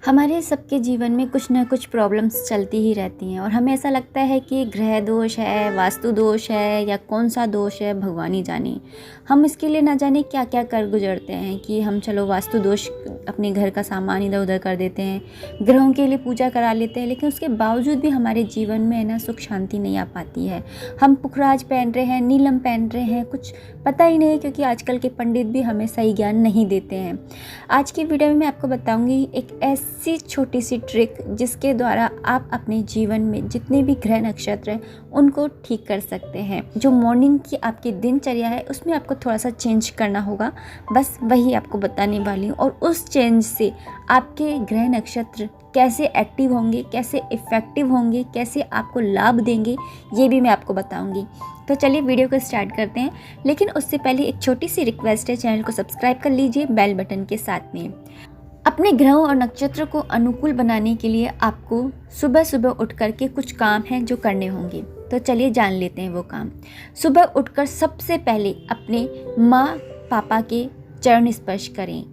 हमारे सबके जीवन में कुछ ना कुछ प्रॉब्लम्स चलती ही रहती हैं और हमें ऐसा लगता है कि ग्रह दोष है, वास्तु दोष है या कौन सा दोष है, भगवान ही जाने। हम इसके लिए ना जाने क्या क्या कर गुजरते हैं कि हम चलो वास्तु दोष अपने घर का सामान इधर उधर कर देते हैं, ग्रहों के लिए पूजा करा लेते हैं, लेकिन उसके बावजूद भी हमारे जीवन में है ना सुख शांति नहीं आ पाती है। हम पुखराज पहन रहे हैं, नीलम पहन रहे हैं, कुछ पता ही नहीं, क्योंकि आजकल के पंडित भी हमें सही ज्ञान नहीं देते हैं। आज की वीडियो में मैं आपको बताऊंगी एक ऐसी छोटी सी ट्रिक जिसके द्वारा आप अपने जीवन में जितने भी ग्रह नक्षत्र हैं उनको ठीक कर सकते हैं। जो मॉर्निंग की आपकी दिनचर्या है उसमें आपको थोड़ा सा चेंज करना होगा, बस वही आपको बताने वाली हूँ। और उस चेंज से आपके ग्रह नक्षत्र कैसे एक्टिव होंगे, कैसे इफ़ेक्टिव होंगे, कैसे आपको लाभ देंगे, ये भी मैं आपको बताऊंगी। तो चलिए वीडियो को स्टार्ट करते हैं, लेकिन उससे पहले एक छोटी सी रिक्वेस्ट है, चैनल को सब्सक्राइब कर लीजिए बेल बटन के साथ में। अपने ग्रहों और नक्षत्र को अनुकूल बनाने के लिए आपको सुबह सुबह उठ कर के कुछ काम हैं जो करने होंगे। तो चलिए जान लेते हैं वो काम। सुबह उठकर सबसे पहले अपने माँ पापा के चरण स्पर्श करें।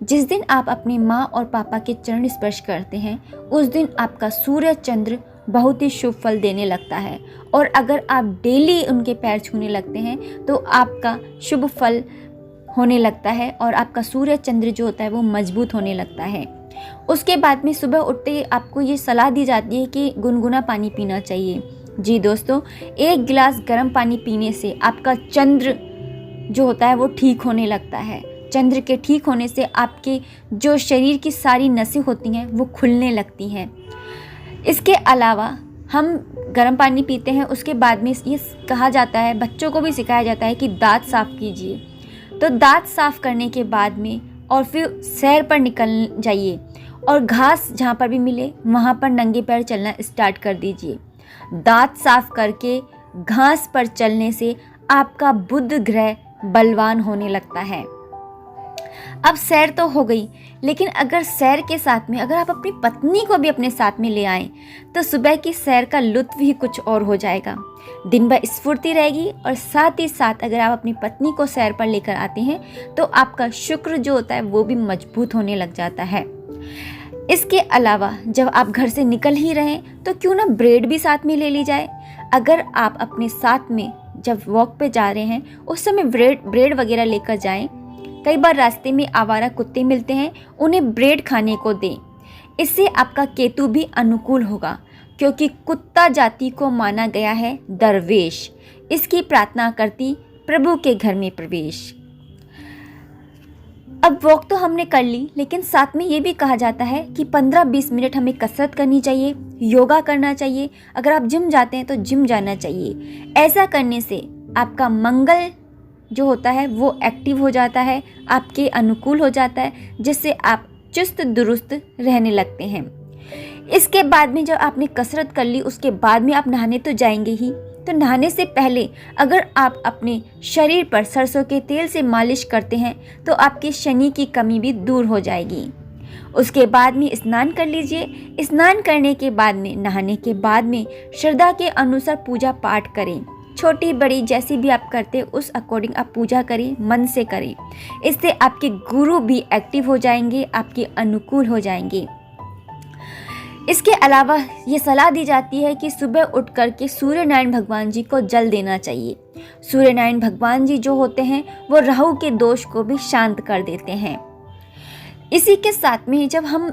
जिस दिन आप अपनी माँ और पापा के चरण स्पर्श करते हैं उस दिन आपका सूर्य चंद्र बहुत ही शुभ फल देने लगता है, और अगर आप डेली उनके पैर छूने लगते हैं तो आपका शुभ फल होने लगता है और आपका सूर्य चंद्र जो होता है वो मजबूत होने लगता है। उसके बाद में सुबह उठते ही आपको ये सलाह दी जाती है कि गुनगुना पानी पीना चाहिए। जी दोस्तों, 1 गिलास गर्म पानी पीने से आपका चंद्र जो होता है वो ठीक होने लगता है। चंद्र के ठीक होने से आपके जो शरीर की सारी नसें होती हैं वो खुलने लगती हैं। इसके अलावा हम गर्म पानी पीते हैं, उसके बाद में ये कहा जाता है, बच्चों को भी सिखाया जाता है कि दांत साफ़ कीजिए। तो दांत साफ़ करने के बाद में और फिर सैर पर निकल जाइए और घास जहाँ पर भी मिले वहाँ पर नंगे पैर चलना स्टार्ट कर दीजिए। दांत साफ़ करके घास पर चलने से आपका बुध ग्रह बलवान होने लगता है। अब सैर तो हो गई, लेकिन अगर सैर के साथ में अगर आप अपनी पत्नी को भी अपने साथ में ले आएं तो सुबह की सैर का लुत्फ ही कुछ और हो जाएगा। दिन भर स्फूर्ति रहेगी और साथ ही साथ अगर आप अपनी पत्नी को सैर पर लेकर आते हैं तो आपका शुक्र जो होता है वो भी मजबूत होने लग जाता है। इसके अलावा जब आप घर से निकल ही रहें तो क्यों ना ब्रेड भी साथ में ले ली जाए। अगर आप अपने साथ में जब वॉक पे जा रहे हैं उस समय ब्रेड वगैरह लेकर जाएं। कई बार रास्ते में आवारा कुत्ते मिलते हैं, उन्हें ब्रेड खाने को दें। इससे आपका केतु भी अनुकूल होगा, क्योंकि कुत्ता जाति को माना गया है दरवेश। इसकी प्रार्थना करती प्रभु के घर में प्रवेश। अब वॉक तो हमने कर ली, लेकिन साथ में ये भी कहा जाता है कि 15-20 मिनट हमें कसरत करनी चाहिए, योगा करना चाहिए। अगर आप जिम जाते हैं तो जिम जाना चाहिए। ऐसा करने से आपका मंगल जो होता है वो एक्टिव हो जाता है, आपके अनुकूल हो जाता है, जिससे आप चुस्त दुरुस्त रहने लगते हैं। इसके बाद में जब आपने कसरत कर ली उसके बाद में आप नहाने तो जाएंगे ही, तो नहाने से पहले अगर आप अपने शरीर पर सरसों के तेल से मालिश करते हैं तो आपकी शनि की कमी भी दूर हो जाएगी। उसके बाद में स्नान कर लीजिए। स्नान करने के बाद में, नहाने के बाद में श्रद्धा के अनुसार पूजा पाठ करें। छोटी बड़ी जैसी भी आप करते हैं उस अकॉर्डिंग आप पूजा करें, मन से करें। इससे आपके गुरु भी एक्टिव हो जाएंगे, आपके अनुकूल हो जाएंगे। इसके अलावा ये सलाह दी जाती है कि सुबह उठ कर के सूर्य नारायण भगवान जी को जल देना चाहिए। सूर्य नारायण भगवान जी जो होते हैं वो राहु के दोष को भी शांत कर देते हैं। इसी के साथ में जब हम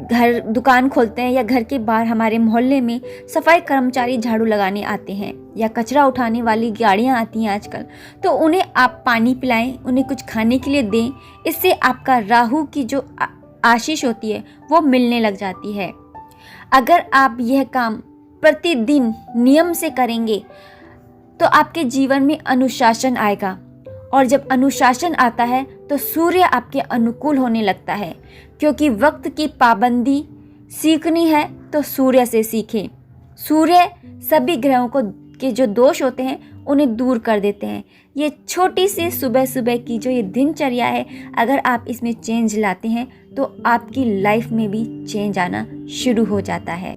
घर दुकान खोलते हैं या घर के बाहर हमारे मोहल्ले में सफाई कर्मचारी झाड़ू लगाने आते हैं या कचरा उठाने वाली गाड़ियां आती हैं आजकल, तो उन्हें आप पानी पिलाएं, उन्हें कुछ खाने के लिए दें। इससे आपका राहु की जो आशीष होती है वो मिलने लग जाती है। अगर आप यह काम प्रतिदिन नियम से करेंगे तो आपके जीवन में अनुशासन आएगा, और जब अनुशासन आता है तो सूर्य आपके अनुकूल होने लगता है, क्योंकि वक्त की पाबंदी सीखनी है तो सूर्य से सीखें। सूर्य सभी ग्रहों को के जो दोष होते हैं उन्हें दूर कर देते हैं। ये छोटी सी सुबह सुबह की जो ये दिनचर्या है, अगर आप इसमें चेंज लाते हैं तो आपकी लाइफ में भी चेंज आना शुरू हो जाता है।